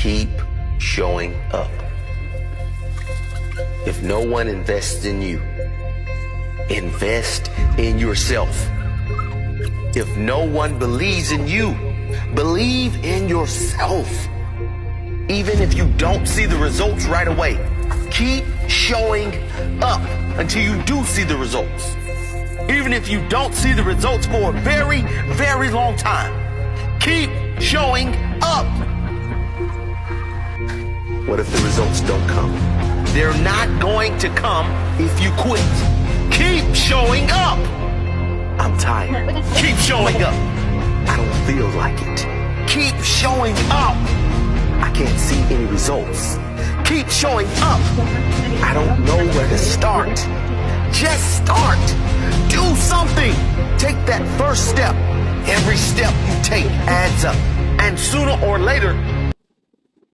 Keep showing up. If no one invests in you, invest in yourself. If no one believes in you, believe in yourself. Even if you don't see the results right away, keep showing up until you do see the results. Even if you don't see the results for a very, very long time, keep showing up. What if the results don't come? They're not going to come if you quit. Keep showing up. I'm tired. Keep showing up. I don't feel like it. Keep showing up. I can't see any results. Keep showing up. I don't know where to start. Just start. Do something. Take that first step. Every step you take adds up. And sooner or later,